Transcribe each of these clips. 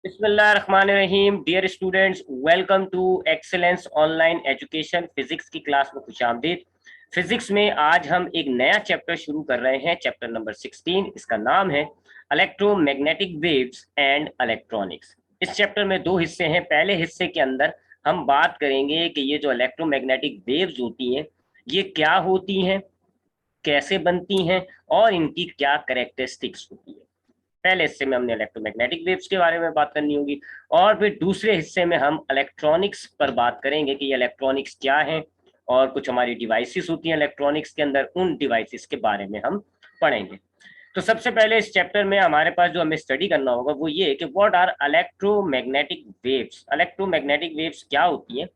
बिस्मिल्लाहिर्रहमानिर्रहीम। Dear students, welcome to excellence online education. Physics की class में खुशामदीद। फिजिक्स में आज हम एक नया चैप्टर शुरू कर रहे हैं, चैप्टर नंबर 16। इसका नाम है इलेक्ट्रोमैग्नेटिक वेव्स एंड इलेक्ट्रॉनिक्स। इस चैप्टर में दो हिस्से हैं। पहले हिस्से के अंदर हम बात करेंगे कि ये जो इलेक्ट्रोमैग्नेटिक वेव्स होती हैं ये क्या होती हैं, कैसे बनती हैं और इनकी क्या कैरेक्टरिस्टिक्स होती है। पहले हिस्से में हमने इलेक्ट्रोमैग्नेटिक वेव्स के बारे में बात करनी होगी और फिर दूसरे हिस्से में हम इलेक्ट्रॉनिक्स पर बात करेंगे कि ये इलेक्ट्रॉनिक्स क्या है और कुछ हमारी डिवाइसेस होती हैं इलेक्ट्रॉनिक्स के अंदर, उन डिवाइसेस के बारे में हम पढ़ेंगे। तो सबसे पहले इस चैप्टर में हमारे पास जो हमें स्टडी करना होगा वो ये कि what are electromagnetic waves. Electromagnetic waves क्या होती हैं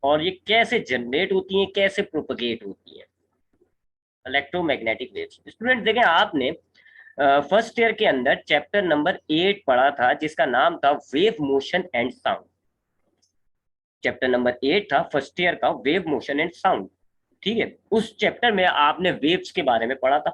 और ये कैसे जनरेट होती हैं, कैसे प्रोपगेट होती हैं। इलेक्ट्रोमैग्नेटिक वेव्स, स्टूडेंट देखें, आपने फर्स्ट ईयर के अंदर चैप्टर नंबर 8 पढ़ा था जिसका नाम था wave motion and sound. Chapter number 8 था फर्स्ट ईयर का, वेव मोशन एंड साउंड। ठीक है, उस चैप्टर में आपने वेव्स के बारे में पढ़ा था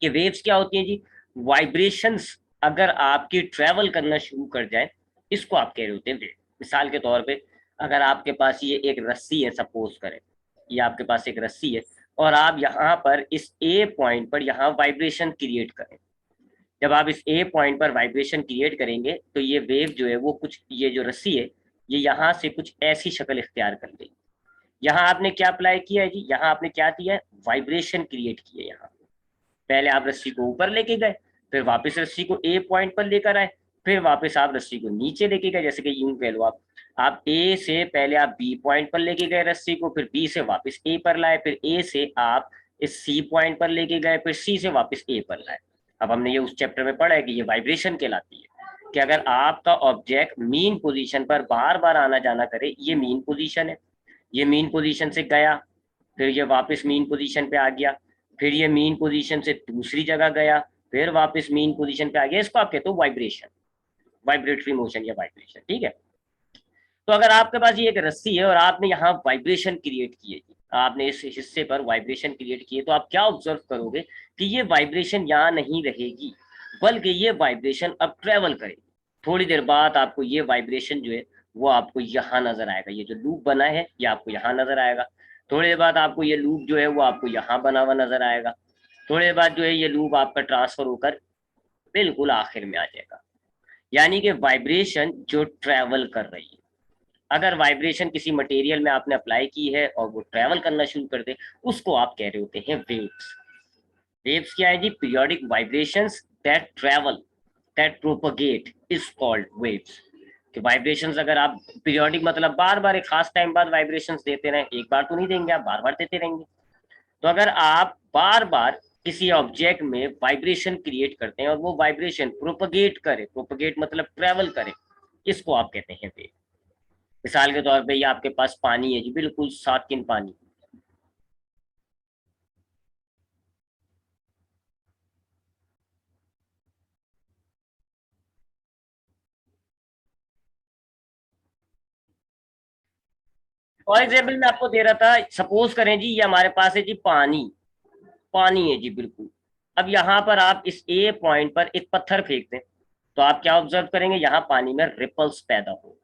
कि वेव्स क्या होती हैं जी। वाइब्रेशंस अगर आपकी ट्रेवल करना शुरू कर जाए, इसको आप कह रहे होते हैं वेव। मिसाल के तौर पे अगर आपके पास ये एक रस्सी है, सपोज करें ये आपके पास एक रस्सी है और आप यहाँ पर इस ए पॉइंट पर यहाँ वाइब्रेशन क्रिएट करें। जब आप इस ए पॉइंट पर वाइब्रेशन क्रिएट करेंगे तो ये वेव जो है वो कुछ, ये जो रस्सी है ये यहाँ से कुछ ऐसी शक्ल इख्तियार कर लेगी। यहाँ आपने क्या अप्लाई किया है जी, यहाँ आपने क्या किया है, वाइब्रेशन क्रिएट की है। यहाँ पहले आप रस्सी को ऊपर लेके गए, फिर वापस रस्सी को ए पॉइंट पर लेकर आए, फिर वापस आप रस्सी को नीचे लेके गए। जैसे कि यूं कह लो, आप ए से पहले आप बी पॉइंट पर लेके गए रस्सी को, फिर बी से वापस ए पर लाए, फिर ए से आप इस सी पॉइंट पर लेके गए, फिर सी से वापस ए पर लाए। अब हमने ये उस चैप्टर में पढ़ा है कि ये वाइब्रेशन कहलाती है कि अगर आपका ऑब्जेक्ट मीन पोजीशन पर बार बार आना जाना करे, ये मीन पोजीशन है, ये मीन पोजीशन से गया, फिर ये वापस मीन पोजीशन पे आ गया, फिर ये मीन पोजीशन से दूसरी जगह गया, फिर वापस मीन पोजीशन पे आ गया, इसको आप कहते हो वाइब्रेशन, वाइब्रेटरी मोशन या वाइब्रेशन। ठीक है, तो अगर आपके पास ये एक रस्सी है और आपने यहाँ वाइब्रेशन क्रिएट की है, आपने इस हिस्से पर वाइब्रेशन क्रिएट की है, तो आप क्या ऑब्जर्व करोगे कि ये वाइब्रेशन यहाँ नहीं रहेगी, बल्कि ये वाइब्रेशन अब ट्रेवल करेगी। थोड़ी देर बाद आपको ये वाइब्रेशन जो है वो आपको यहाँ नजर आएगा। ये जो लूप बना है ये आपको यहाँ नजर आएगा। थोड़ी देर बाद आपको ये लूप जो है वो आपको यहाँ बना हुआ नजर आएगा। थोड़ी देर बाद जो है ये लूप आपका ट्रांसफर होकर बिल्कुल आखिर में आ जाएगा। यानी कि वाइब्रेशन जो ट्रेवल कर रही है, अगर वाइब्रेशन किसी मटेरियल में आपने अप्लाई की है और वो ट्रेवल करना शुरू कर दे, उसको आप कह रहे होते हैं वेव्स। वेव्स क्या है जी, periodic vibrations that travel, that propagate is called waves. कि वाइब्रेशंस अगर आप पीरियोडिक मतलब बार बार एक खास टाइम बाद वाइब्रेशंस देते रहें, एक बार तो नहीं देंगे, आप बार बार देते रहेंगे। तो अगर आप बार बार किसी ऑब्जेक्ट में वाइब्रेशन क्रिएट करते हैं और वो वाइब्रेशन प्रोपगेट करे, प्रोपगेट मतलब ट्रेवल करे, इसको आप कहते हैं वेव। मिसाल के तौर पे ये आपके पास पानी है जी, बिल्कुल साकिन पानी। फॉर एग्जाम्पल मैं आपको दे रहा था, सपोज करें जी ये हमारे पास है जी पानी, पानी है जी बिल्कुल। अब यहाँ पर आप इस ए पॉइंट पर एक पत्थर फेंक दें तो आप क्या ऑब्जर्व करेंगे, यहाँ पानी में रिपल्स पैदा होंगे,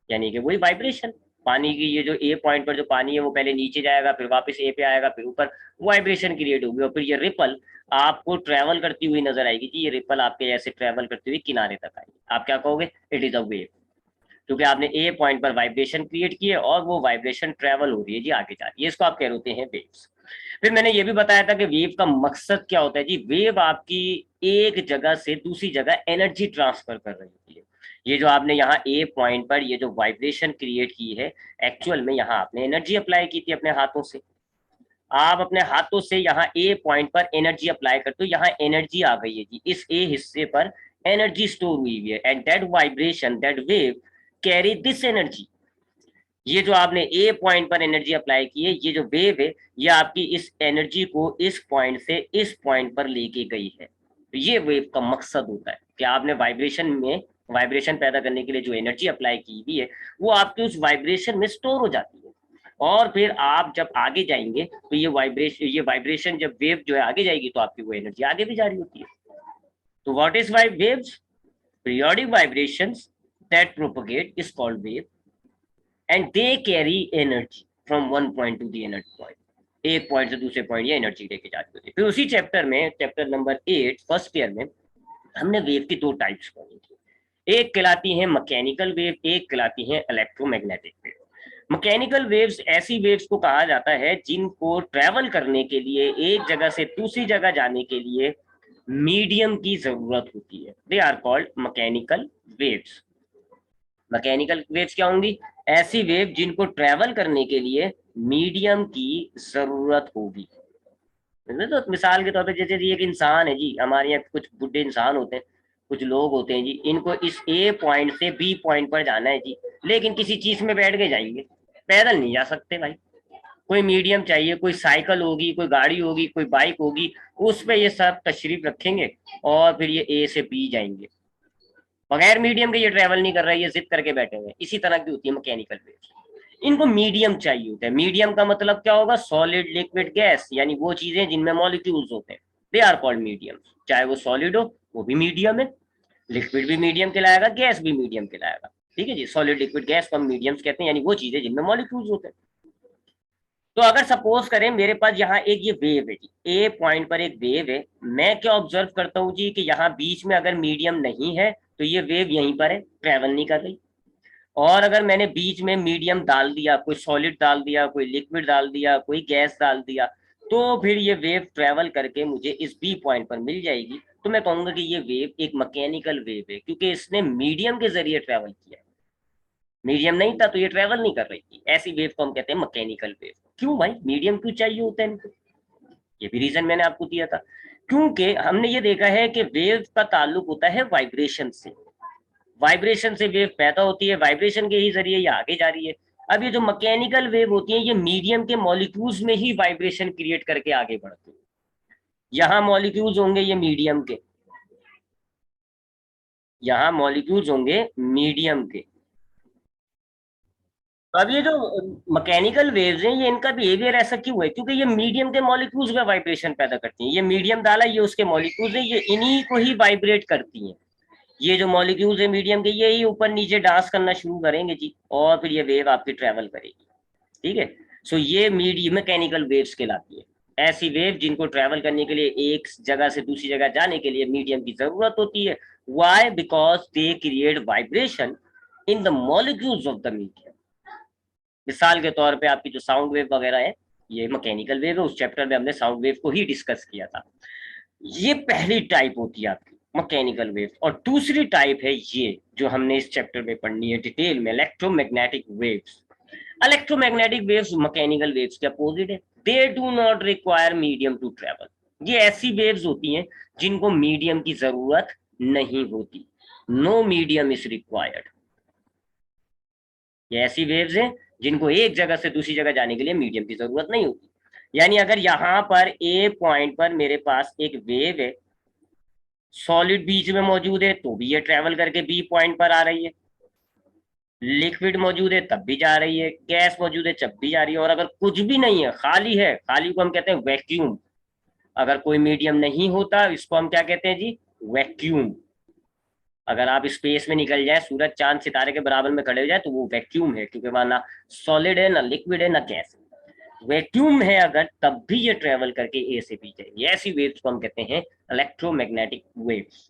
यानी कि वही वाइब्रेशन। पानी की ये जो ए पॉइंट पर जो पानी है वो पहले नीचे जाएगा, फिर वापस ए पे आएगा, फिर ऊपर, वाइब्रेशन क्रिएट होगी और फिर ये रिपल आपको ट्रेवल करती हुई नजर आएगी जी। ये रिपल आपके ऐसे ट्रेवल करती हुई किनारे तक आएगी, आप क्या कहोगे, इट इज अ वेव। क्योंकि आपने ए पॉइंट पर वाइब्रेशन क्रिएट की है और वो वाइब्रेशन ट्रेवल हो रही है जी आगे जा रही है, इसको आप कह रहे होते हैं वेव्स। फिर मैंने ये भी बताया था कि वेव का मकसद क्या होता है जी। वेव आपकी एक जगह से दूसरी जगह एनर्जी ट्रांसफर कर रही होती है। ये जो आपने यहाँ ए पॉइंट पर ये जो वाइब्रेशन क्रिएट की है, एक्चुअल में यहाँ आपने एनर्जी अप्लाई की थी अपने हाथों से। आप अपने हाथों से यहाँ ए पॉइंट पर एनर्जी अप्लाई करते हो, यहाँ एनर्जी आ गई है जी, इस ए हिस्से पर एनर्जी स्टोर हुई हुई है and that vibration, that wave carry this energy. ये जो आपने ए पॉइंट पर एनर्जी अप्लाई की है, ये जो वेव है ये आपकी इस एनर्जी को इस पॉइंट से इस पॉइंट पर लेके गई है। तो ये वेव का मकसद होता है कि आपने वाइब्रेशन में, वाइब्रेशन पैदा करने के लिए जो एनर्जी अप्लाई की हुई है वो आपकी उस वाइब्रेशन में स्टोर हो जाती है। और फिर आप जब आगे जाएंगे तो ये वाइब्रेशन जब वेव जो है आगे जाएगी तो आपकी वो एनर्जी आगे भी जा रही होती है। तो what is waves? Periodic vibrations that propagate is called wave, and they carry energy from one point to the another point. एक पॉइंट से दूसरे पॉइंट ये एनर्जी लेके जाती होती है। फिर उसी चैप्टर में, चैप्टर नंबर 8 फर्स्ट ईयर में, हमने वेव की दो टाइप्स पढ़ी थी। एक कहलाती है मैकेनिकल वेव, एक कहलाती है इलेक्ट्रोमैग्नेटिक वेव। मैकेनिकल वेव्स ऐसी वेव्स को कहा जाता है जिनको ट्रेवल करने के लिए, एक जगह से दूसरी जगह जाने के लिए मीडियम की जरूरत होती है। They are called mechanical waves. Mechanical waves क्या होंगी? ऐसी वेव जिनको ट्रेवल करने के लिए मीडियम की जरूरत होगी। तो मिसाल के तौर पे जैसे एक इंसान है जी, हमारे यहाँ कुछ बुढ़े इंसान होते हैं, कुछ लोग होते हैं जी, इनको इस ए पॉइंट से बी पॉइंट पर जाना है जी, लेकिन किसी चीज में बैठ के जाएंगे, पैदल नहीं जा सकते भाई। कोई मीडियम चाहिए, कोई साइकिल होगी, कोई गाड़ी होगी, कोई बाइक होगी, उस पे ये सब तशरीफ रखेंगे और फिर ये ए से बी जाएंगे। बगैर मीडियम के ये ट्रेवल नहीं कर रहा है, ये जिद करके बैठे हुए। इसी तरह की होती है मैकेनिकल वेव्स। इनको मीडियम चाहिए होता है। मीडियम का मतलब क्या होगा? सॉलिड, लिक्विड, गैस, यानी वो चीजें जिनमें मॉलिक्यूल्स होते हैं, दे आर कॉल्ड मीडियम। चाहे वो सॉलिड हो, वो भी मीडियम है, लिक्विड भी मीडियम कहलाएगा, गैस भी मीडियम कहलाएगा। ठीक है जी, सॉलिड, लिक्विड, गैस को हम मीडियम्स कहते हैं, यानी वो चीजें जिनमें मॉलिक्यूल्स होते हैं। तो अगर सपोज करें मेरे पास यहाँ एक ये वेव है जी, ए पॉइंट पर एक वेव है, मैं क्या ऑब्जर्व करता हूँ जी कि यहाँ बीच में अगर मीडियम नहीं है तो ये वेव यहीं पर है, ट्रेवल नहीं कर रही। और अगर मैंने बीच में मीडियम डाल दिया, कोई सॉलिड डाल दिया, कोई लिक्विड डाल दिया, कोई गैस डाल दिया, तो फिर ये वेव ट्रेवल करके मुझे इस बी पॉइंट पर मिल जाएगी। तो मैं कहूंगा कि ये वेव एक मैकेनिकल वेव है, क्योंकि इसने मीडियम के जरिए ट्रेवल किया। मीडियम नहीं था तो ये ट्रेवल नहीं कर रही थी। ऐसी वेव को हम कहते हैं मैकेनिकल वेव। क्यों भाई मीडियम क्यों चाहिए होता है इनको? ये भी रीजन मैंने आपको दिया था। क्योंकि हमने ये देखा है कि वेव का ताल्लुक होता है वाइब्रेशन से। वाइब्रेशन से वेव पैदा होती है, वाइब्रेशन के ही जरिए ये आगे जा रही है। अब ये जो मैकेनिकल वेव होती है, ये मीडियम के मॉलिक्यूल्स में ही वाइब्रेशन क्रिएट करके आगे बढ़ती है। यहाँ मॉलिक्यूल्स होंगे ये मीडियम के, यहाँ मॉलिक्यूल्स होंगे मीडियम के। तो अब ये जो मैकेनिकल वेव्स हैं, ये इनका बिहेवियर ऐसा क्यों है? क्योंकि ये मीडियम के मॉलिक्यूल्स में वाइब्रेशन पैदा करती हैं। ये मीडियम डाला, ये उसके मॉलिक्यूल्स हैं, ये इन्हीं को ही वाइब्रेट करती हैं। ये जो मॉलिक्यूल्स है मीडियम के, ये ही ऊपर नीचे डांस करना शुरू करेंगे जी, और फिर ये वेव आपकी ट्रेवल करेगी। ठीक है, सो ये मीडियम मैकेनिकल वेव्स कहलाती है। ऐसी वेव जिनको ट्रेवल करने के लिए, एक जगह से दूसरी जगह जाने के लिए मीडियम की जरूरत होती है। Why? Because they create vibration in the molecules of the medium. मिसाल के तौर पे आपकी जो साउंड वेव वगैरह है, ये मैकेनिकल वेव है। उस चैप्टर में हमने साउंड वेव को ही डिस्कस किया था। ये पहली टाइप होती है आपकी मैकेनिकल वेव। और दूसरी टाइप है ये जो हमने इस चैप्टर में पढ़नी है डिटेल में, electromagnetic waves. Electromagnetic waves mechanical waves के अपोजिट है। They do not require medium to travel. ये ऐसी वेव्स होती हैं जिनको मीडियम की जरूरत नहीं होती। No medium is required. ये ऐसी वेव्स हैं जिनको एक जगह से दूसरी जगह जाने के लिए मीडियम की जरूरत नहीं होती। यानी अगर यहाँ पर ए पॉइंट पर मेरे पास एक वेव है, सॉलिड बीच में मौजूद है तो भी ये ट्रेवल करके बी पॉइंट पर आ रही है, लिक्विड मौजूद है तब भी जा रही है, गैस मौजूद है तब भी जा रही है, और अगर कुछ भी नहीं है, खाली है, खाली को हम कहते हैं वैक्यूम। अगर कोई मीडियम नहीं होता, इसको हम क्या कहते हैं जी? वैक्यूम। अगर आप स्पेस में निकल जाए, सूरज चांद सितारे के बराबर में खड़े हो जाए, तो वो वैक्यूम है, क्योंकि वहां ना सॉलिड है, ना लिक्विड है, ना गैस है। वैक्यूम है अगर, तब भी ये ट्रेवल करके ए से बी जाएगी। ऐसी वेव्स को हम कहते हैं इलेक्ट्रोमैग्नेटिक वेव्स।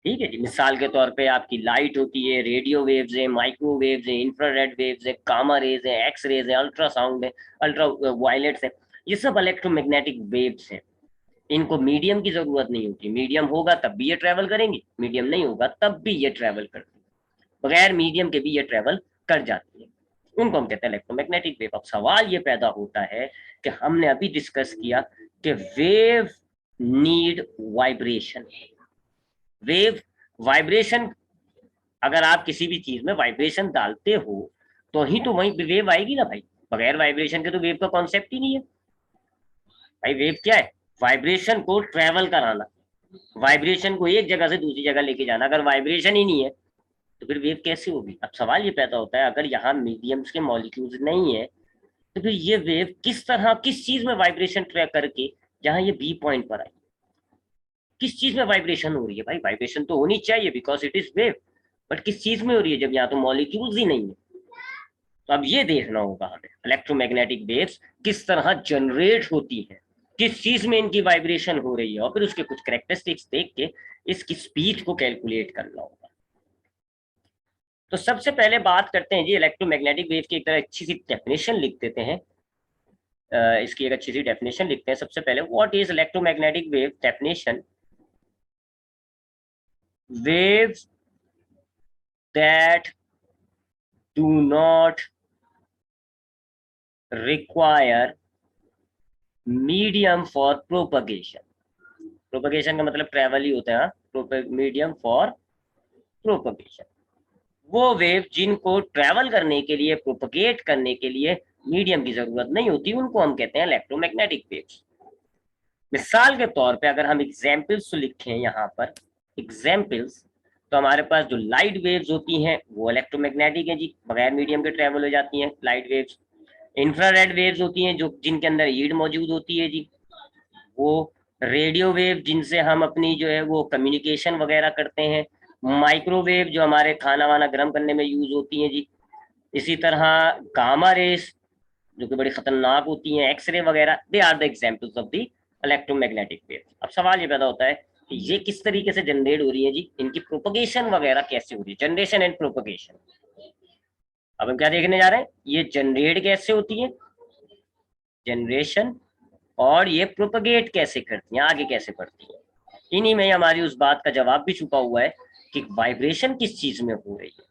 ठीक है जी, मिसाल के तौर पे आपकी लाइट होती है, रेडियो वेव्स है, माइक्रोवेव्स है, इंफ्रारेड वेव्स है, गामा रेज है, एक्स रेज है, अल्ट्रासाउंड है, अल्ट्रा वायलेट्स है। ये सब इलेक्ट्रोमैग्नेटिक वेव्स हैं। इनको मीडियम की जरूरत नहीं होती। मीडियम होगा तब भी ये ट्रेवल करेंगी, मीडियम नहीं होगा तब भी ये ट्रेवल करती है। बगैर मीडियम के भी ये ट्रेवल कर जाती है। उनको हम कहते हैं इलेक्ट्रोमैग्नेटिक वेव। अब सवाल ये पैदा होता है कि हमने अभी डिस्कस किया कि wave need vibration. Wave vibration, अगर आप किसी भी चीज में वाइब्रेशन डालते हो तो ही तो वही वेव आएगी ना भाई। बगैर वाइब्रेशन के तो वेव का कॉन्सेप्ट ही नहीं है भाई। वेव क्या है? वाइब्रेशन को ट्रेवल कराना, वाइब्रेशन को एक जगह से दूसरी जगह लेके जाना। अगर वाइब्रेशन ही नहीं है तो फिर वेव कैसे होगी? अब सवाल ये पैदा होता है, अगर यहाँ मीडियम्स के मॉलिक्यूल्स नहीं है तो फिर ये वेव किस तरह, किस चीज में वाइब्रेशन ट्रैक करके जहां ये बी पॉइंट पर आई? किस चीज में वाइब्रेशन हो रही है? भाई वाइब्रेशन तो होनी चाहिए because it is wave, but किस चीज में हो रही है जब यहाँ तो मॉलिक्यूल्स ही नहीं है? तो अब ये देखना होगा हमें इलेक्ट्रोमैग्नेटिक वेव्स किस तरह जनरेट होती है, किस चीज में इनकी वाइब्रेशन हो रही है, और फिर उसके कुछ कैरेक्टरिस्टिक्स देख के इसकी स्पीड को कैलकुलेट करना होगा। तो सबसे पहले बात करते हैं जी इलेक्ट्रोमैग्नेटिक वेव की एक तरह अच्छी सी डेफिनेशन लिख देते हैं। इसकी एक अच्छी सी डेफिनेशन लिखते हैं सबसे पहले। What is electromagnetic wave definition? waves that do not require medium for propagation। Propagation का मतलब ट्रेवल ही होता है। मीडियम फॉर प्रोपगेशन, वो वेव जिनको ट्रेवल करने के लिए, प्रोपगेट करने के लिए मीडियम की जरूरत नहीं होती, उनको हम कहते हैं इलेक्ट्रोमैग्नेटिक वेव्स। मिसाल के तौर पे अगर हम एग्जाम्पल्स लिखें यहाँ पर एग्जाम्पल्स, तो हमारे पास जो लाइट वेव्स होती हैं वो इलेक्ट्रोमैग्नेटिक है जी, बगैर मीडियम के ट्रेवल हो जाती हैं लाइट वेव्स। इंफ्रारेड वेव्स होती हैं जो जिनके अंदर हीट मौजूद होती है जी, वो रेडियो वेव जिनसे हम अपनी जो है वो कम्युनिकेशन वगैरह करते हैं। माइक्रोवेव जो हमारे खाना वाना गर्म करने में यूज होती हैं जी। इसी तरह गामा रेस जो कि बड़ी खतरनाक होती हैं, एक्सरे वगैरह, they are the examples of the electromagnetic wave. अब सवाल ये पैदा होता है कि ये किस तरीके से जनरेट हो रही है जी, इनकी प्रोपगेशन वगैरह कैसे हो रही है, जनरेशन एंड प्रोपगेशन। अब हम क्या देखने जा रहे हैं, ये जनरेट कैसे होती है, जनरेशन, और ये प्रोपगेट कैसे करती हैं, आगे कैसे बढ़ती हैं। इन्हीं में हमारी उस बात का जवाब भी छुपा हुआ है कि वाइब्रेशन किस चीज में हो रही है।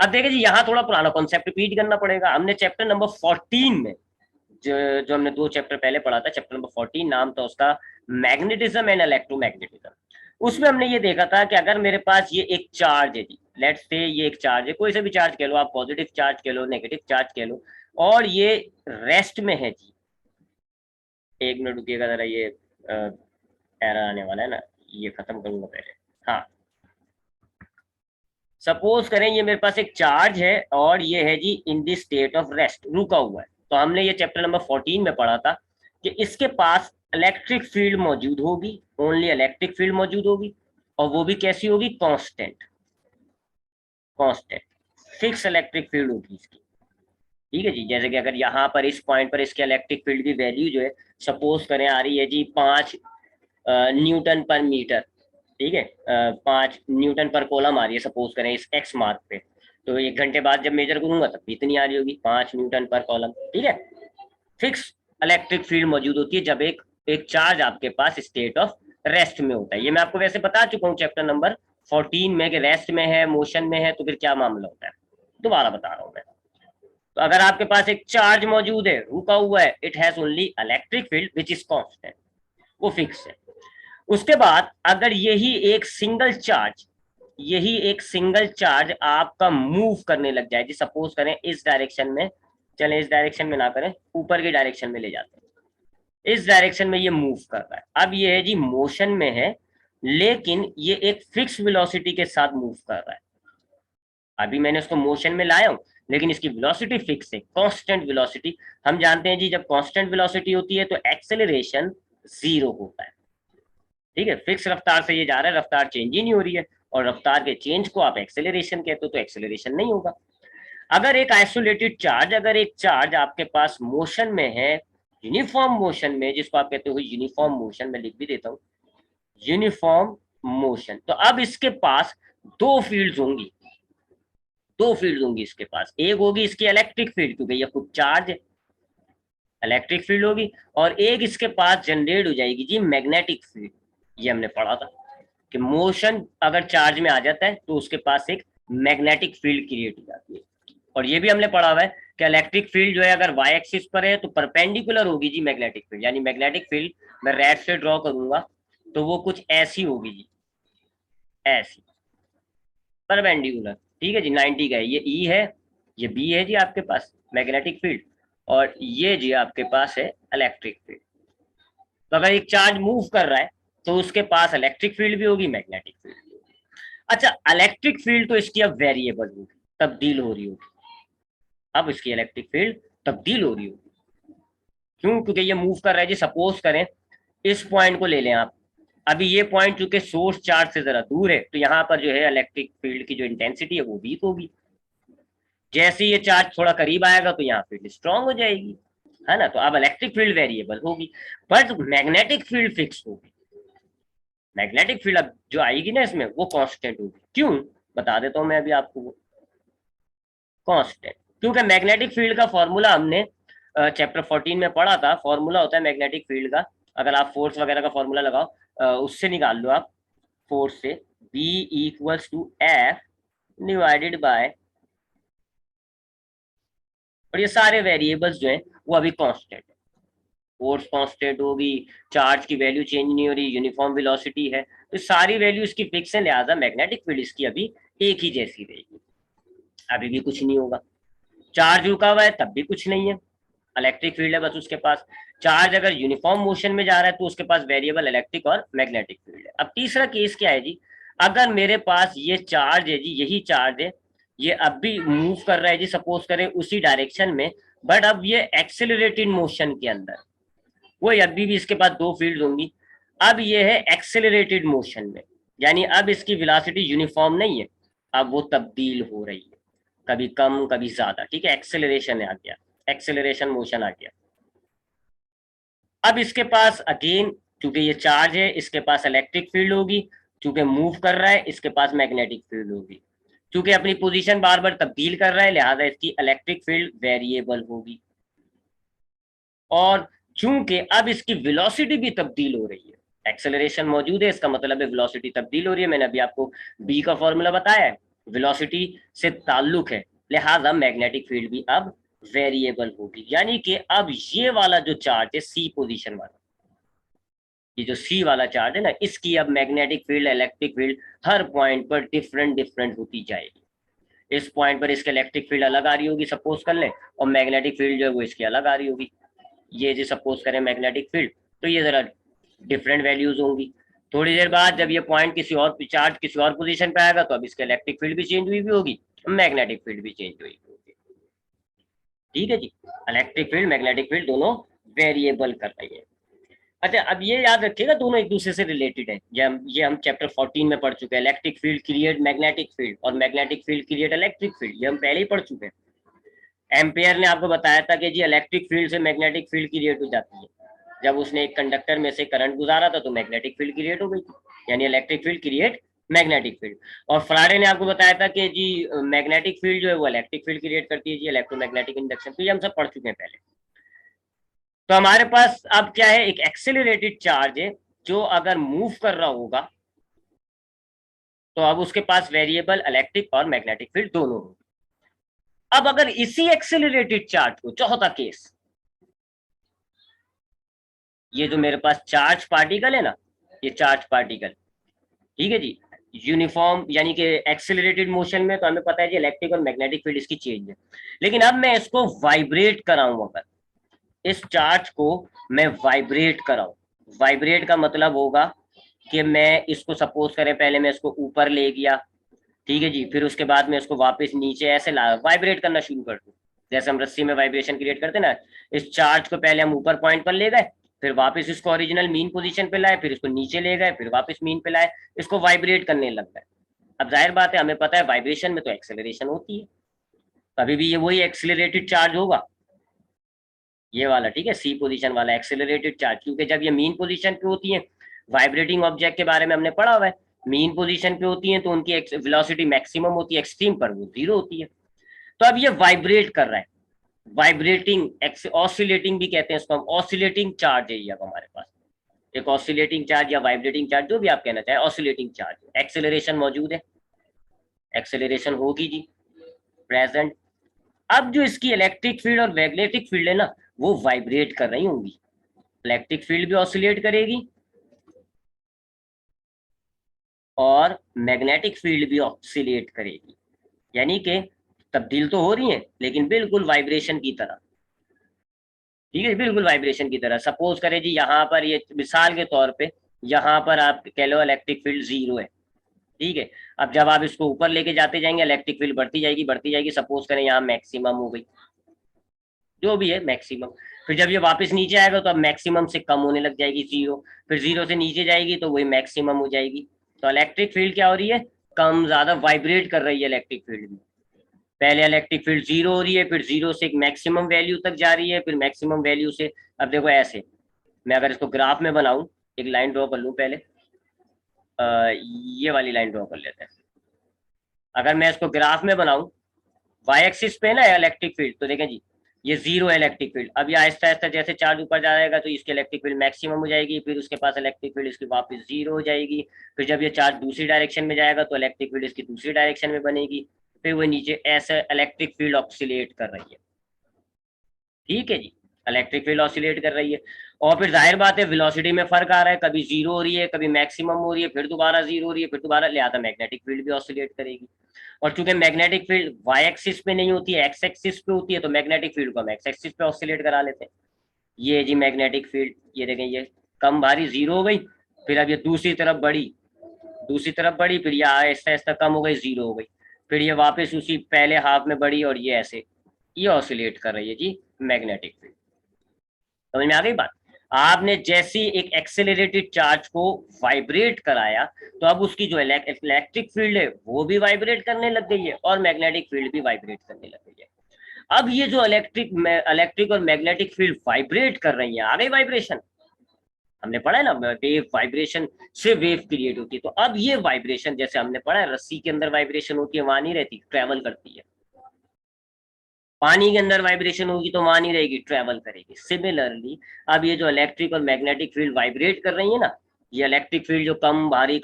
अब देखिए जी, यहाँ थोड़ा पुराना कॉन्सेप्ट रिपीट करना पड़ेगा। हमने चैप्टर नंबर 14 में जो हमने 2 चैप्टर पहले पढ़ा था, चैप्टर नंबर 14 नाम था उसका मैग्नेटिज्म एंड इलेक्ट्रोमैग्नेटिज्म। उसमें हमने ये देखा था कि अगर मेरे पास ये एक चार्ज है जी, लेट्स से ये एक चार्ज है, कोई से भी चार्ज कह लो आप, पॉजिटिव चार्ज कह लो, नेगेटिव चार्ज कह लो, और ये रेस्ट में है जी। एक मिनट रुकिएगा जरा, ये एरर आने वाला है ना, ये खत्म करूंगा पहले। हाँ, सपोज करें ये मेरे पास एक चार्ज है और ये है जी इन दी स्टेट ऑफ रेस्ट, रुका हुआ है। तो हमने ये चैप्टर नंबर 14 में पढ़ा था कि इसके पास इलेक्ट्रिक फील्ड मौजूद होगी, ओनली इलेक्ट्रिक फील्ड मौजूद होगी, और वो भी कैसी होगी, constant, constant fix electric field होगी इसकी। ठीक है जी, जैसे कि अगर यहाँ पर इस पॉइंट पर इसके इलेक्ट्रिक फील्ड की वैल्यू जो है सपोज करें आ रही है जी 5 न्यूटन पर मीटर, ठीक है, 5 न्यूटन पर कॉलम आ रही है सपोज करें इस एक्स मार्क पे, तो 1 घंटे बाद जब मेजर करूंगा तब भी इतनी आ रही होगी, 5 न्यूटन पर कॉलम। ठीक है, फिक्स इलेक्ट्रिक फील्ड मौजूद होती है जब एक एक चार्ज आपके पास स्टेट ऑफ रेस्ट में होता है। ये मैं आपको वैसे बता चुका हूँ चैप्टर नंबर 14 में कि रेस्ट में है, मोशन में है, तो फिर क्या मामला होता है, दोबारा बता रहा हूँ मैं। तो अगर आपके पास एक चार्ज मौजूद है, रुका हुआ है, it has only electric field which is constant, वो फिक्स है। उसके बाद अगर यही एक सिंगल चार्ज आपका मूव करने लग जाए जी, सपोज करें इस डायरेक्शन में, चले इस डायरेक्शन में ना करें, ऊपर की डायरेक्शन में ले जाते हैं, इस डायरेक्शन में ये मूव कर रहा है, अब ये है जी मोशन में है, लेकिन ये एक फिक्स वेलोसिटी के साथ मूव कर रहा है। अभी मैंने उसको मोशन में लाया हूं, लेकिन इसकी वेलोसिटी फिक्स है, कांस्टेंट वेलोसिटी। हम जानते हैं जी जब कांस्टेंट वेलोसिटी होती है तो एक्सेलरेशन 0 होता है। ठीक है, फिक्स रफ्तार से ये जा रहा है, रफ्तार चेंज ही नहीं हो रही है, और रफ्तार के चेंज को आप एक्सेलरेशन कहते हो, तो एक्सेलरेशन नहीं होगा। अगर एक आइसोलेटेड चार्ज, अगर एक चार्ज आपके पास मोशन में है, यूनिफॉर्म मोशन में, जिसको आप कहते हो यूनिफॉर्म मोशन, में लिख भी देता हूँ यूनिफॉर्म मोशन, तो अब इसके पास दो फील्ड होंगी इसके पास। एक होगी इसकी इलेक्ट्रिक फील्ड, क्योंकि ये खुद चार्ज है, इलेक्ट्रिक फील्ड होगी, और एक इसके पास जनरेट हो जाएगी जी मैग्नेटिक फील्ड। ये हमने पढ़ा था कि मोशन अगर चार्ज में आ जाता है तो उसके पास एक मैग्नेटिक फील्ड क्रिएट हो जाती है। और ये भी हमने पढ़ा हुआ है कि इलेक्ट्रिक फील्ड जो है अगर वाई एक्सिस पर है तो परपेंडिकुलर होगी जी मैग्नेटिक फील्ड, यानी मैग्नेटिक फील्ड मैं रेड से ड्रॉ करूंगा तो वो कुछ ऐसी होगी जी, ऐसी परपेंडिकुलर। ठीक है जी, 90 का है, ये ई है, ये बी है जी आपके पास मैग्नेटिक फील्ड, और ये जी आपके पास है इलेक्ट्रिक फील्ड। तो अगर एक चार्ज मूव कर रहा है तो उसके पास इलेक्ट्रिक फील्ड भी होगी, मैग्नेटिक फील्ड भी होगी। अच्छा, इलेक्ट्रिक फील्ड तो इसकी अब वेरिएबल होगी, तब्दील हो रही होगी, अब इसकी इलेक्ट्रिक फील्ड तब्दील हो रही होगी। क्यों? क्योंकि ये मूव कर रहा है जी, सपोज करें इस पॉइंट को ले लें आप, अभी ये पॉइंट चूंकि सोर्स चार्ज से जरा दूर है, तो यहाँ पर जो है इलेक्ट्रिक फील्ड की जो इंटेंसिटी है वो वीक होगी। जैसे ये चार्ज थोड़ा करीब आएगा तो यहाँ फील्ड स्ट्रांग हो जाएगी, है ना। तो अब इलेक्ट्रिक फील्ड वेरिएबल होगी, बट मैग्नेटिक फील्ड फिक्स होगी। मैग्नेटिक फील्ड अब जो आएगी ना इसमें वो कांस्टेंट होगी। क्यों, बता देता हूं मैं अभी आपको। वो कांस्टेंट क्योंकि मैग्नेटिक फील्ड का फॉर्मूला हमने चैप्टर 14 में पढ़ा था। फॉर्मूला होता है मैग्नेटिक फील्ड का, अगर आप फोर्स वगैरह का फॉर्मूला लगाओ उससे निकाल लो आप, फोर्स से B equals to F divided by, और ये सारे वेरिएबल्स जो हैं वो अभी कांस्टेंट है। फोर्स कांस्टेंट होगी, चार्ज की वैल्यू चेंज नहीं हो रही, यूनिफॉर्म वेलोसिटी है, तो सारी वैल्यू इसकी फिक्स है, लिहाजा मैग्नेटिक फील्ड इसकी अभी एक ही जैसी रहेगी, अभी भी कुछ नहीं होगा। चार्ज रुका हुआ है तब भी कुछ नहीं है, इलेक्ट्रिक फील्ड है बस उसके पास। चार्ज अगर यूनिफॉर्म मोशन में जा रहा है तो उसके पास वेरिएबल इलेक्ट्रिक और मैग्नेटिक फील्ड है। अब तीसरा केस क्या है जी, अगर मेरे पास ये चार्ज है जी, यही चार्ज है, ये अब भी मूव कर रहा है जी, सपोज करें उसी डायरेक्शन में, बट अब ये एक्सेलरेटेड मोशन के अंदर, वो अभी भी इसके पास दो फील्ड होंगी। अब ये है एक्सेलरेटेड मोशन में, यानी अब इसकी वेलोसिटी यूनिफॉर्म नहीं है, अब वो तब्दील हो रही है, कभी कम कभी ज्यादा, ठीक है, एक्सेलरेशन आ गया, एक्सेलरेशन मोशन आ गया। अब इसके पास अगेन, क्योंकि ये चार्ज है, इसके पास इलेक्ट्रिक फील्ड होगी, क्योंकि मूव कर रहा है इसके पास मैग्नेटिक फील्ड होगी, क्योंकि अपनी पोजीशन बार बार तब्दील कर रहा है, लिहाजा इसकी इलेक्ट्रिक फील्ड वेरिएबल होगी। और चूंकि अब इसकी वेलोसिटी भी तब्दील हो रही है, एक्सेलरेशन मौजूद है, इसका मतलब है वेलोसिटी तब्दील हो रही है। मैंने अभी आपको बी का फॉर्मूला बताया है, वेलोसिटी से ताल्लुक है, लिहाजा मैग्नेटिक फील्ड भी अब वेरिएबल होगी। यानी कि अब ये वाला जो चार्ज है सी पोजीशन वाला, ये जो सी वाला चार्ज है ना, इसकी अब मैग्नेटिक फील्ड इलेक्ट्रिक फील्ड हर पॉइंट पर डिफरेंट डिफरेंट होती जाएगी। इस पॉइंट पर इसकी इलेक्ट्रिक फील्ड अलग आ रही होगी सपोज कर लें, और मैग्नेटिक फील्ड जो है वो इसकी अलग आ रही होगी। ये जो सपोज करें मैग्नेटिक फील्ड, तो ये जरा डिफरेंट वैल्यूज होंगी। थोड़ी देर बाद जब ये पॉइंट किसी और चार्ज किसी और पोजीशन पे आएगा तो अब इसके इलेक्ट्रिक फील्ड भी चेंज हुई भी होगी, मैग्नेटिक फील्ड भी चेंज हुई होगी। ठीक है जी, इलेक्ट्रिक फील्ड मैग्नेटिक फील्ड दोनों वेरिएबल कर रही है। अच्छा, अब ये याद रखिएगा दोनों एक दूसरे से रिलेटेड है, ये हम चैप्टर 14 में पढ़ चुके हैं। Electric field create magnetic field और magnetic field create electric field, ये हम पहले ही पढ़ चुके हैं। एम्पेयर ने आपको बताया था कि जी इलेक्ट्रिक फील्ड से मैग्नेटिक फील्ड क्रिएट हो जाती है, जब उसने एक कंडक्टर में से करंट गुजारा था तो मैग्नेटिक फील्ड क्रिएट हो गई थी, यानी electric field create magnetic field. और फ्राडे ने आपको बताया था कि जी मैग्नेटिक फील्ड जो है वो इलेक्ट्रिक फील्ड क्रिएट करती है जी, इलेक्ट्रोमैग्नेटिक इंडक्शन, तो ये हम सब पढ़ चुके हैं पहले। तो हमारे पास अब क्या है, एक एक्सेलरेटेड चार्ज है जो अगर मूव कर रहा होगा तो अब उसके पास वेरिएबल इलेक्ट्रिक और मैग्नेटिक फील्ड दोनों होंगे। अब अगर इसी एक्सेलरेटेड चार्ज को, चौथा केस, ये जो मेरे पास चार्ज पार्टिकल है ना, ये चार्ज पार्टिकल, ठीक है जी, यूनिफॉर्म यानी कि एक्सेलरेटेड मोशन में, तो हमें पता है जी इलेक्ट्रिक और मैग्नेटिक फील्ड इसकी चेंज है। लेकिन अब मैं इसको वाइब्रेट कराऊं, अगर इस चार्ज को मैं वाइब्रेट कराऊं, वाइब्रेट का मतलब होगा कि मैं इसको सपोज करें पहले मैं इसको ऊपर ले गया, ठीक है जी, फिर उसके बाद में इसको वापस नीचे ऐसे ला वाइब्रेट करना शुरू कर दूं, जैसे हम रस्सी में वाइब्रेशन क्रिएट करते ना। इस चार्ज को पहले हम ऊपर पॉइंट पर ले गए, फिर वापस इसको ओरिजिनल मीन पोजीशन पे लाए, फिर इसको नीचे ले गए, फिर वापस मीन पे लाए, इसको वाइब्रेट करने लग गए। अब जाहिर बात है हमें पता है वाइब्रेशन में तो एक्सेलरेशन होती है, कभी भी ये वही एक्सेलरेटेड चार्ज होगा, ये वाला, ठीक है, सी पोजीशन वाला एक्सेलरेटेड चार्ज, क्योंकि जब ये मीन पोजीशन पे होती है, वाइब्रेटिंग ऑब्जेक्ट के बारे में हमने पढ़ा हुआ है, मीन पोजीशन पे होती है तो उनकी वेलोसिटी मैक्सिमम होती है, एक्सट्रीम पर वो जीरो होती है। तो अब ये वाइब्रेट कर रहा है, वाइब्रेटिंग ऑसिलेटिंग भी कहते हैं इसको हम, ऑसिलेटिंग चार्ज है ये अब हमारे पास, एक ऑसिलेटिंग चार्ज या वाइब्रेटिंग चार्ज जो भी आप कहना चाहें, ऑसिलेटिंग चार्ज, एक्सेलरेशन मौजूद है, एक्सेलरेशन होगी जी प्रेजेंट। अब जो इसकी इलेक्ट्रिक फील्ड और मैग्नेटिक फील्ड है ना, वो वाइब्रेट कर रही होंगी, इलेक्ट्रिक फील्ड भी ऑसिलेट करेगी और मैग्नेटिक फील्ड भी ऑसिलेट करेगी, यानी कि तब्दील तो हो रही है लेकिन बिल्कुल वाइब्रेशन की तरह, ठीक है, बिल्कुल वाइब्रेशन की तरह। सपोज करें जी यहाँ पर, ये मिसाल के तौर पे यहाँ पर आप कह लो इलेक्ट्रिक फील्ड 0 है, ठीक है। अब जब आप इसको ऊपर लेके जाते जाएंगे इलेक्ट्रिक फील्ड बढ़ती जाएगी बढ़ती जाएगी, सपोज करें यहाँ मैक्सिमम हो गई, जो भी है मैक्सिमम। फिर जब ये वापस नीचे आएगा तो अब मैक्सिमम से कम होने लग जाएगी जीरो, फिर जीरो से नीचे जाएगी तो वही मैक्सिमम हो जाएगी। तो इलेक्ट्रिक फील्ड क्या हो रही है, कम ज्यादा वाइब्रेट कर रही है इलेक्ट्रिक फील्ड में। पहले इलेक्ट्रिक फील्ड जीरो हो रही है, फिर जीरो से एक मैक्सिमम वैल्यू तक जा रही है, फिर मैक्सिमम वैल्यू से, अब देखो ऐसे, मैं अगर इसको ग्राफ में बनाऊं, एक लाइन ड्रॉ कर लूं पहले, ये वाली लाइन ड्रॉ कर लेते हैं। अगर मैं इसको ग्राफ में बनाऊं, वाई एक्सिस पे ना इलेक्ट्रिक फील्ड, तो देखें जी ये जीरो है इलेक्ट्रिक फील्ड। अब ये आहिस्ता आहिस्ता जैसे चार्ज ऊपर जाएगा तो इसकी इलेक्ट्रिक फील्ड मैक्सिमम हो जाएगी, फिर उसके पास इलेक्ट्रिक फील्ड इसकी वापस जीरो हो जाएगी। फिर जब ये चार्ज दूसरी डायरेक्शन में जाएगा तो इलेक्ट्रिक फील्ड इसकी दूसरी डायरेक्शन में बनेगी, फिर वो नीचे ऐसे इलेक्ट्रिक फील्ड ऑक्सीलेट कर रही है। ठीक है जी, इलेक्ट्रिक फील्ड ऑसिलेट कर रही है। और फिर जाहिर बात है वेलोसिटी में फर्क आ रहा है, कभी जीरो हो रही है, कभी मैक्सिमम हो रही है, फिर दोबारा जीरो हो रही है, फिर दोबारा, लिहाजा मैग्नेटिक फील्ड भी ऑसिलेट करेगी। और चूंकि मैग्नेटिक फील्ड वाई एक्सिस पे नहीं होती है, एक्स एक्सिस पे होती है, तो मैग्नेटिक फील्ड को हम एक्स एक्सिस पे ऑसिलेट करा लेते हैं। ये जी मैग्नेटिक फील्ड, ये देखें ये कम भारी जीरो हो गई, फिर अब ये दूसरी तरफ बढ़ी, दूसरी तरफ बढ़ी, फिर ये आहिस्ता आहिस्ता कम हो गई, जीरो हो गई, फिर ये वापस उसी पहले हाफ में बढ़ी, और ये ऐसे ये ऑसिलेट कर रही है जी मैग्नेटिक फील्ड। समझ में आ गई बात। आपने जैसी एक एक्सेलरेटेड चार्ज को वाइब्रेट कराया, तो अब उसकी जो इलेक्ट्रिक फील्ड है वो भी वाइब्रेट करने लग गई है, और मैग्नेटिक फील्ड भी वाइब्रेट करने लग गई है। अब ये जो इलेक्ट्रिक और मैग्नेटिक फील्ड वाइब्रेट कर रही है, आ गई वाइब्रेशन, हमने पढ़ा है ना वेव वाइब्रेशन से वेव क्रिएट होती है। तो अब ये वाइब्रेशन, जैसे हमने पढ़ा है रस्सी के अंदर वाइब्रेशन होती है, वहां नहीं रहती, ट्रेवल करती है। पानी के अंदर वाइब्रेशन होगी तो वहां नहीं रहेगी, ट्रेवल करेगी। सिमिलरली अब ये जो इलेक्ट्रिक और मैग्नेटिक फील्ड वाइब्रेट कर रही है ना, ये इलेक्ट्रिक फील्ड जो कम भारी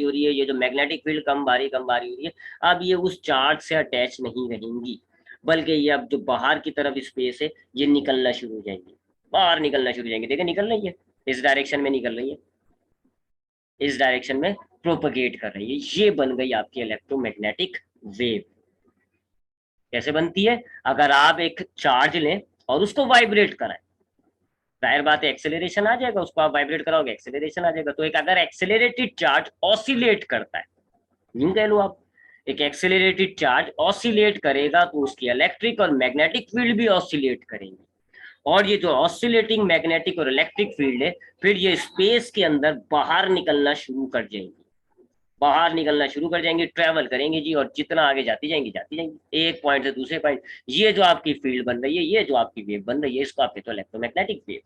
हो रही है, ये जो मैग्नेटिक फील्ड कम भारी हो रही है, अब ये उस चार्ज से अटैच नहीं रहेंगी, बल्कि ये अब जो बाहर की तरफ स्पेस है ये निकलना शुरू हो जाएंगी, बाहर निकलना शुरू हो जाएंगे। देखिए निकल रही है, इस डायरेक्शन में निकल रही है, इस डायरेक्शन में प्रोपगेट कर रही है। ये बन गई आपकी इलेक्ट्रोमैग्नेटिक वेव। कैसे बनती है, अगर आप एक चार्ज लें और उसको वाइब्रेट कराएं, जाहिर बात है एक्सेलरेशन आ जाएगा, उसको आप वाइब्रेट कराओगे एक्सेलरेशन आ जाएगा। तो एक अगर एक्सेलरेटेड चार्ज ऑसिलेट करता है, यूं कह लो आप, एक एक्सेलरेटेड चार्ज ऑसिलेट करेगा तो उसकी इलेक्ट्रिक और मैग्नेटिक फील्ड भी ऑसिलेट करेंगे। और ये जो ऑसिलेटिंग मैग्नेटिक और इलेक्ट्रिक फील्ड है, फिर ये स्पेस के अंदर बाहर निकलना शुरू कर जाएंगी, बाहर निकलना शुरू कर जाएंगे, ट्रेवल करेंगे जी, और जितना आगे जाती जाएंगी एक पॉइंट से दूसरे पॉइंट। ये जो आपकी फील्ड बन रही है, ये जो आपकी वेव बन रही है, इसको आप कहते हो इलेक्ट्रोमैग्नेटिक वेव।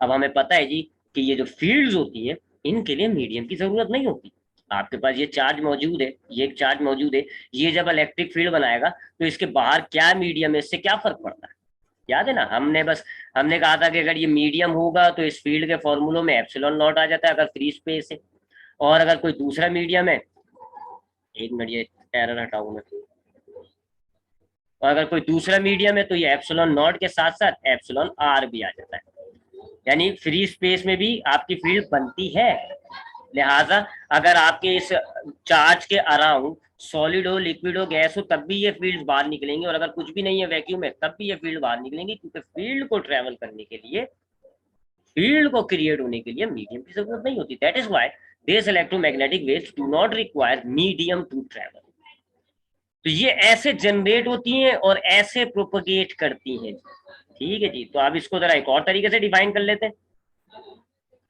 अब हमें पता है जी कि ये जो फील्ड्स होती है, इनके लिए मीडियम की जरूरत नहीं होती। आपके पास ये चार्ज मौजूद है, ये एक चार्ज मौजूद है, ये जब इलेक्ट्रिक फील्ड बनाएगा तो इसके बाहर क्या मीडियम है, इससे क्या फर्क पड़ता है। याद है ना, हमने कहा था कि अगर ये मीडियम होगा तो इस फील्ड के फॉर्मूलों में एप्सिलॉन नॉट आ जाता है अगर फ्री स्पेस है। और अगर कोई दूसरा मीडियम है, एक मिनट ये एरर हटाऊं मैं, और अगर कोई दूसरा मीडियम है तो ये एप्सिलॉन नॉट के साथ साथ एप्सिलॉन आर भी आ जाता है, यानी फ्री स्पेस में भी आपकी फील्ड बनती है। लिहाजा अगर आपके इस चार्ज के अराउंड सॉलिड हो, लिक्विड हो, गैस हो, तब भी ये फील्ड बाहर निकलेंगे, और अगर कुछ भी नहीं है वैक्यूम में, तब भी ये फील्ड बाहर निकलेंगी, क्योंकि फील्ड को ट्रेवल करने के लिए, फील्ड को क्रिएट होने के लिए मीडियम की जरूरत नहीं होती। That is why this electromagnetic waves do not require medium to travel. तो ये ऐसे जनरेट होती हैं और ऐसे प्रोपगेट करती हैं। ठीक है जी, तो अब इसको जरा एक और तरीके से डिफाइन कर लेते हैं।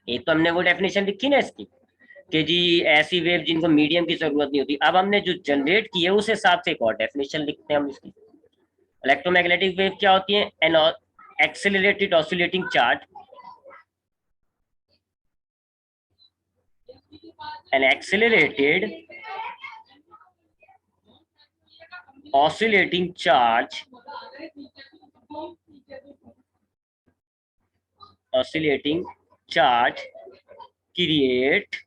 एक तो हमने वो डेफिनेशन लिखी ना इसकी, कि जी ऐसी वेव जिनको मीडियम की जरूरत नहीं होती। अब हमने जो जनरेट की है उस हिसाब से एक और डेफिनेशन लिखते हैं हम इसकी। इलेक्ट्रोमैग्नेटिक वेव क्या होती है, N accelerated oscillating charge, an accelerated oscillating charge create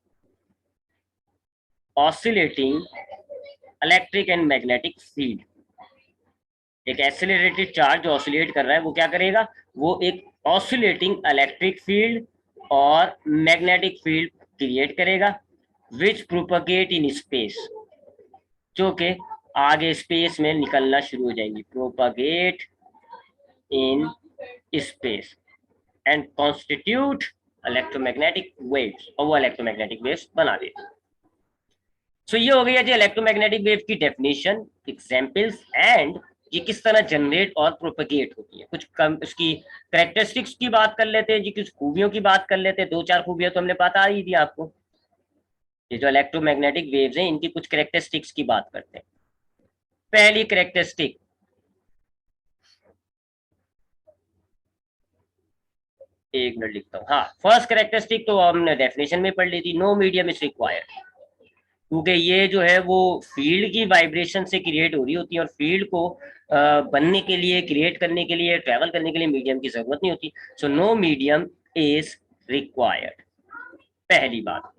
oscillating electric and magnetic field। एक एक्सेलरेटेड चार्ज जो ऑसिलेट कर रहा है वो क्या करेगा, वो एक ऑसिलेटिंग इलेक्ट्रिक फील्ड और मैग्नेटिक फील्ड क्रिएट करेगा, विच प्रोपगेट इन स्पेस, जो कि आगे स्पेस में निकलना शुरू हो जाएंगी, propagate in space and constitute electromagnetic waves, और वो इलेक्ट्रोमैग्नेटिक वेव्स बना देती है। सो ये हो गया जी इलेक्ट्रोमैग्नेटिक वेव की डेफिनेशन, एग्जांपल्स एंड ये किस तरह जनरेट और प्रोपेगेट होती है। कुछ कम उसकी करेक्टरिस्टिक्स की बात कर लेते हैं जी, कुछ खूबियों की बात कर लेते हैं। 2-4 खूबियां तो हमने बता ही दी आपको। ये जो इलेक्ट्रोमैग्नेटिक वेव्स हैं इनकी कुछ करेक्टरिस्टिक्स की बात करते हैं। पहली करेक्टरिस्टिक, एक मिनट लिखता हूँ। हाँ, फर्स्ट करेक्टरिस्टिक तो हमने डेफिनेशन में पढ़ ली थी, नो मीडियम इज रिक्वायर्ड। क्योंकि ये जो है वो फील्ड की वाइब्रेशन से क्रिएट हो रही होती है, और फील्ड को बनने के लिए, क्रिएट करने के लिए, ट्रैवल करने के लिए मीडियम की जरूरत नहीं होती। So no medium is required. पहली बात,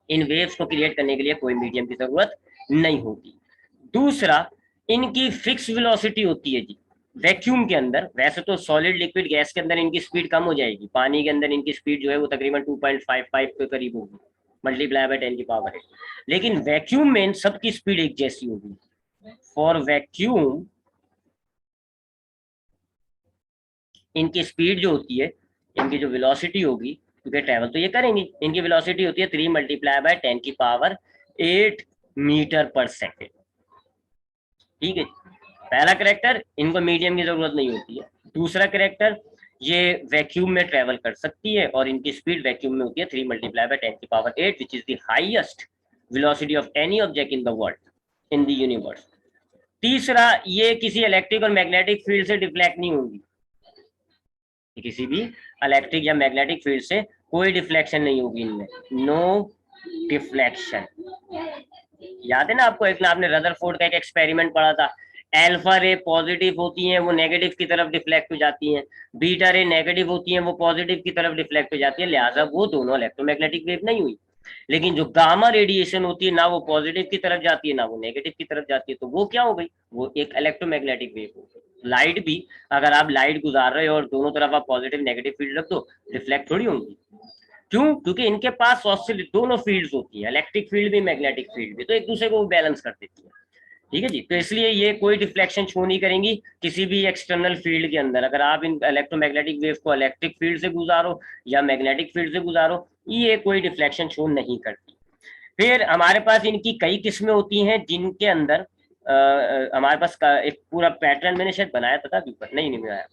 इन वेव्स को क्रिएट करने के लिए कोई मीडियम की जरूरत नहीं होती। दूसरा, इनकी फिक्स वेलोसिटी होती है जी। वैक्यूम के अंदर, वैसे तो सॉलिड लिक्विड गैस के अंदर इनकी स्पीड कम हो जाएगी, पानी के अंदर इनकी स्पीड जो है वो तकरीबन 2.55 के करीब होगी, मल्टीप्लाई बाय 10 की पावर है। लेकिन वैक्यूम में इन सबकी स्पीड एक जैसी होगी। फॉर वैक्यूम इनकी स्पीड जो होती है, इनकी जो वेलोसिटी होगी, क्योंकि ट्रैवल तो ये करेंगी, इनकी वेलोसिटी होती है 3 मल्टीप्लाई बाय 10 की पावर 8 मीटर पर सेकेंड। ठीक है, पहला करेक्टर, इनको मीडियम की जरूरत नहीं होती है। दूसरा करेक्टर, ये वैक्यूम में ट्रेवल कर सकती है और इनकी स्पीड वैक्यूम में होती है 3 मल्टीप्लाई बाय 10 की power 8, which is the highest velocity of any object in the world, in the universe. तीसरा, ये किसी इलेक्ट्रिक और मैग्नेटिक फील्ड से डिफ्लेक्ट नहीं होंगी। किसी भी इलेक्ट्रिक या मैग्नेटिक फील्ड से कोई डिफ्लेक्शन नहीं होगी इनमें, नो डिफ्लेक्शन। याद है ना आपको, एक ना आपने रदरफोर्ड का एक एक्सपेरिमेंट पढ़ा था, एल्फा रे पॉजिटिव होती हैं वो नेगेटिव की तरफ डिफ्लेक्ट हो जाती हैं, बीटा रे नेगेटिव होती हैं वो पॉजिटिव की तरफ डिफ्लेक्ट हो जाती है, लिहाजा वो दोनों इलेक्ट्रोमैग्नेटिक वेव नहीं हुई। लेकिन जो गामा रेडिएशन होती है, ना वो पॉजिटिव की तरफ जाती है ना वो नेगेटिव की तरफ जाती है, तो वो क्या हो गई, वो एक इलेक्ट्रोमैग्नेटिक वेव हो गई। लाइट भी, अगर आप लाइट गुजार रहे हो और दोनों तरफ आप पॉजिटिव नेगेटिव फील्ड रख दो, रिफ्लेक्ट थोड़ी होंगी। क्यों? क्योंकि इनके पास दोनों फील्ड्स होती है, इलेक्ट्रिक फील्ड भी मैग्नेटिक फील्ड भी, तो एक दूसरे को बैलेंस कर देती है। ठीक है जी, तो इसलिए ये कोई डिफ्लेक्शन शो नहीं करेंगी किसी भी एक्सटर्नल फील्ड के अंदर। अगर आप इन इलेक्ट्रोमैग्नेटिक वेव को इलेक्ट्रिक फील्ड से गुजारो या मैग्नेटिक फील्ड से गुजारो, ये कोई डिफ्लेक्शन शो नहीं करती। फिर हमारे पास इनकी कई किस्में होती हैं, जिनके अंदर हमारे पास एक पूरा पैटर्न मैंने शायद बनाया था ऊपर, नहीं बनाया।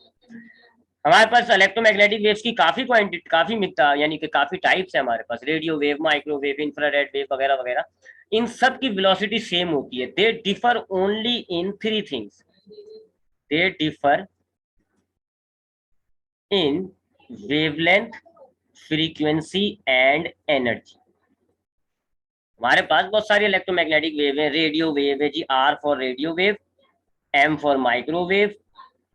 हमारे पास इलेक्ट्रोमैग्नेटिक वेव्स की काफी क्वांटिटी, काफी मिकदार, यानी कि काफी टाइप्स है हमारे पास, radio wave, microwave, infrared wave वगैरह वगैरह। इन सब की वेलोसिटी सेम होती है। They differ only in 3 things. They differ in wavelength, frequency and energy. हमारे पास बहुत सारी इलेक्ट्रोमैग्नेटिक वेव है। रेडियो वेव है जी, R for radio wave, M for microwave,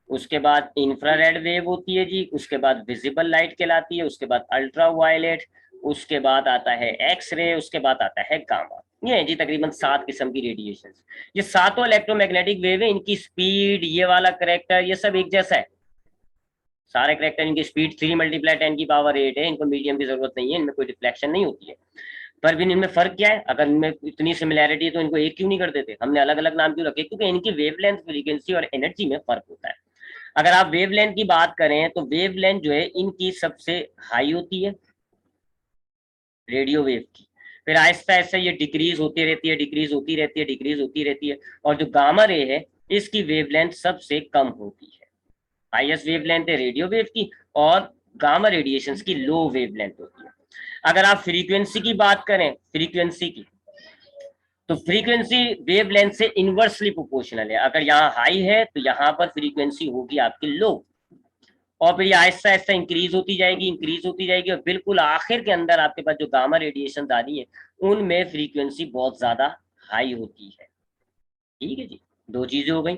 उसके बाद इंफ्रारेड वेव होती है जी, उसके बाद विजिबल लाइट कहलाती है, उसके बाद अल्ट्रा वायलेट, उसके बाद आता है एक्स रे, उसके बाद आता है गामा। ये है जी तकरीबन 7 किस्म की रेडिएशन। ये सातों इलेक्ट्रोमैग्नेटिक वेव है, इनकी स्पीड, ये वाला करेक्टर, ये सब एक जैसा है। सारे करेक्टर, इनकी स्पीड 3 मल्टीप्लाई 10 की पावर 8 है, इनको मीडियम की जरूरत नहीं है, इनमें कोई रिफ्लेक्शन नहीं होती है। पर भी इनमें फर्क क्या है? अगर इनमें इतनी सिमिलैरिटी है तो इनको एक क्यों नहीं कर देते? हमने अलग अलग नाम क्यों रखे? क्योंकि इनकी वेवलेंथ, फ्रीक्वेंसी और एनर्जी में फर्क होता है। अगर आप वेवलेंथ की बात करें तो वेवलेंथ जो है इनकी सबसे हाई होती है, रेडियो वेव की। फिर आहिस्ता आहिस्ता ये डिक्रीज होती रहती है, डिक्रीज होती रहती है, डिक्रीज होती रहती है, और जो गामा रे है इसकी वेवलेंथ सबसे कम होती है। हाईएस्ट वेवलेंथ है रेडियो वेव की, और गामा रेडिएशंस की लो वेवलेंथ होती है। अगर आप फ्रीक्वेंसी की बात करें, फ्रीक्वेंसी की, तो फ्रीक्वेंसी वेवलेंथ से इनवर्सली प्रोपोर्शनल है। अगर यहाँ हाई है तो यहाँ पर फ्रीक्वेंसी होगी आपकी लो, और फिर ये आहिस्ता आहिस्ता इंक्रीज होती जाएगी, इंक्रीज होती जाएगी, और बिल्कुल आखिर के अंदर आपके पास जो गामा रेडिएशन आ रही है उनमें फ्रीक्वेंसी बहुत ज्यादा हाई होती है। ठीक है जी, दो चीजें हो गई।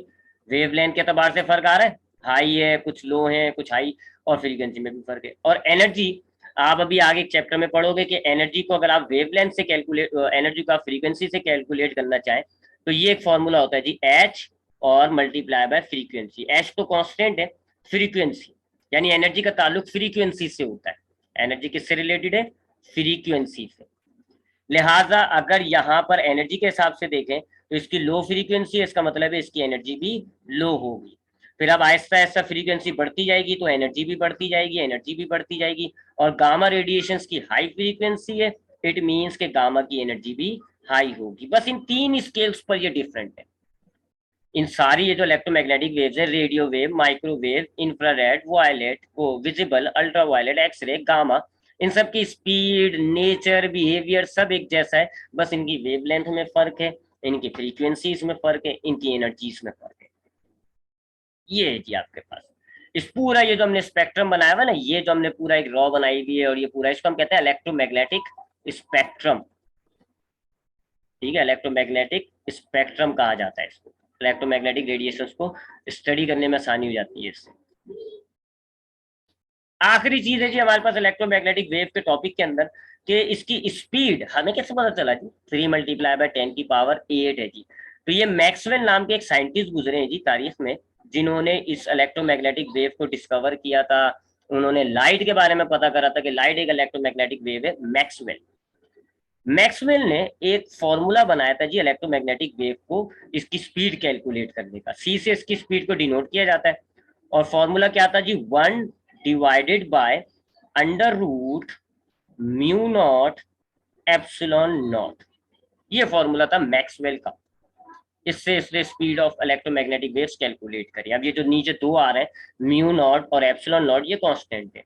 वेवलेंथ के एतबार से फर्क आ रहा है, हाई है, कुछ लो है, कुछ हाई, और फ्रीक्वेंसी में भी फर्क है। और एनर्जी, आप अभी आगे चैप्टर में पढ़ोगे कि एनर्जी को अगर आप वेवलेंथ से कैलकुलेट, एनर्जी को आप फ्रीक्वेंसी से कैलकुलेट करना चाहें तो ये एक फॉर्मूला होता है जी, एच और मल्टीप्लाई बाय फ्रीक्वेंसी। एच तो कांस्टेंट है, फ्रीक्वेंसी यानी एनर्जी का ताल्लुक फ्रीक्वेंसी से होता है। एनर्जी किससे रिलेटेड है? फ्रीक्वेंसी से। लिहाजा अगर यहाँ पर एनर्जी के हिसाब से देखें तो इसकी लो फ्रीक्वेंसी है, इसका मतलब है इसकी एनर्जी भी लो होगी। फिर अब आहिस्ता आहिस्ता फ्रीक्वेंसी बढ़ती जाएगी तो एनर्जी भी बढ़ती जाएगी, एनर्जी भी बढ़ती जाएगी। और गामा रेडिएशंस की हाई फ्रीक्वेंसी है, इट मीन्स के गामा की एनर्जी भी हाई होगी। बस इन 3 स्केल्स पर ये डिफरेंट है। इन सारी ये जो इलेक्ट्रोमैग्नेटिक वेव्स है, radio wave, microwave, infrared, violet, वो visible, ultra violet, x ray, gamma, इन सब की स्पीड, नेचर, बिहेवियर सब एक जैसा है, बस इनकी वेवलेंथ में फर्क है, इनकी फ्रीक्वेंसीज में फर्क है, इनकी एनर्जीज में फर्क है। ये है जी आपके पास इस पूरा ये जो हमने स्पेक्ट्रम बनाया हुआ ना, ये जो हमने पूरा एक रॉ बनाई हुई है, और ये पूरा इसको हम कहते हैं इलेक्ट्रोमैग्नेटिक स्पेक्ट्रम। ठीक है, इलेक्ट्रोमैग्नेटिक स्पेक्ट्रम कहा जाता है इसको। इलेक्ट्रोमैग्नेटिक रेडिएशंस को स्टडी करने में आसानी हो जाती है इससे। आखिरी चीज है जी हमारे पास इलेक्ट्रोमैग्नेटिक वेव के टॉपिक के अंदर कि इसकी स्पीड हमें कैसे पता चला जी, 3 × 10⁸ है जी। तो ये मैक्सवेल नाम के एक साइंटिस्ट गुजरे हैं जी तारीख में, जिन्होंने इस इलेक्ट्रोमैग्नेटिक वेव को डिस्कवर किया था। उन्होंने लाइट के बारे में पता करा था कि लाइट एक इलेक्ट्रोमैग्नेटिक वेव है। मैक्सवेल ने एक फॉर्मूला बनाया था जी इलेक्ट्रोमैग्नेटिक वेव को इसकी स्पीड कैलकुलेट करने का। सी से इसकी स्पीड को डिनोट किया जाता है, और फॉर्मूला क्या था जी, 1 divided by under root mu not epsilon not. ये फॉर्मूला था मैक्सवेल का। इससे इसने speed of electromagnetic waves calculate करी। अब ये जो नीचे दो आ रहे हैं, म्यू नॉट और एप्सिलॉन नॉट, ये कांस्टेंट है।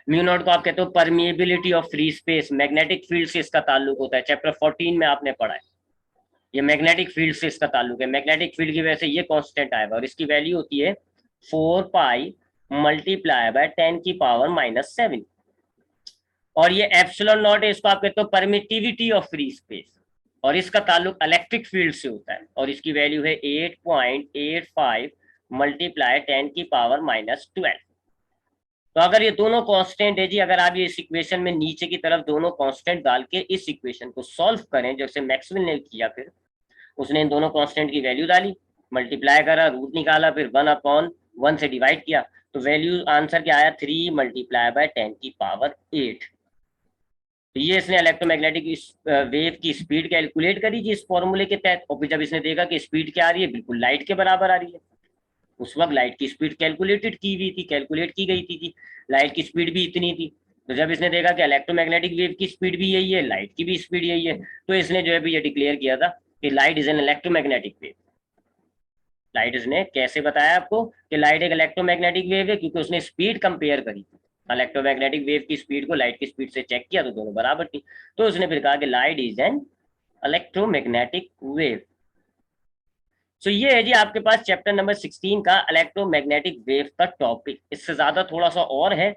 म्यू नॉट को आप कहते हो permeability of free space, magnetic field से इसका ताल्लुक होता है, चैप्टर 14 में आपने पढ़ा है। ये मैग्नेटिक फील्ड से इसका ताल्लुक है, मैग्नेटिक फील्ड की वजह से ये कांस्टेंट आएगा, और इसकी वैल्यू होती है 4 पाई मल्टीप्लाई बाय 10⁻⁻⁷। और ये एप्सिलॉन नॉट है, इसको आप कहते हो परमिटिविटी ऑफ फ्री स्पेस, और इसका ताल्लुक इलेक्ट्रिक फील्ड से होता है, और इसकी वैल्यू है 8.85 मल्टीप्लाई 10⁻⁻12। तो अगर ये दोनों कांस्टेंट है जी, अगर आप ये इस इक्वेशन में नीचे की तरफ दोनों कांस्टेंट डाल के इस इक्वेशन को सॉल्व करें, जैसे मैक्सवेल ने किया, फिर उसने इन दोनों कांस्टेंट की वैल्यू डाली, मल्टीप्लाई करा, रूट निकाला, फिर 1/1 से डिवाइड किया, तो वैल्यू आंसर क्या आया, 3 × 10⁸। तो ये इसने इलेक्ट्रोमैग्नेटिक वेव की स्पीड कैलकुलेट करी जी इस फॉर्मूले के तहत, और फिर जब इसने देखा कि स्पीड क्या आ रही है, बिल्कुल लाइट के बराबर आ रही है। उस वक्त लाइट की स्पीड कैलकुलेट की गई थी, लाइट की स्पीड भी इतनी थी। तो जब इसने देखा कि इलेक्ट्रोमैग्नेटिक वेव की स्पीड भी यही है, लाइट की भी स्पीड यही है, तो इसने जो है ये डिक्लेयर किया था कि light is an electromagnetic wave. Light इसने कैसे बताया आपको कि लाइट एक इलेक्ट्रोमैग्नेटिक वेव है, क्योंकि उसने स्पीड कंपेयर करी थी, इलेक्ट्रोमैग्नेटिक वेव की स्पीड को लाइट की स्पीड से चेक किया, तो दोनों बराबर थी। तो उसने फिर कहा कि light is an electromagnetic wave. So ये है जी आपके पास चैप्टर नंबर 16 का इलेक्ट्रोमैग्नेटिक वेव का टॉपिक। इससे ज्यादा थोड़ा सा और है,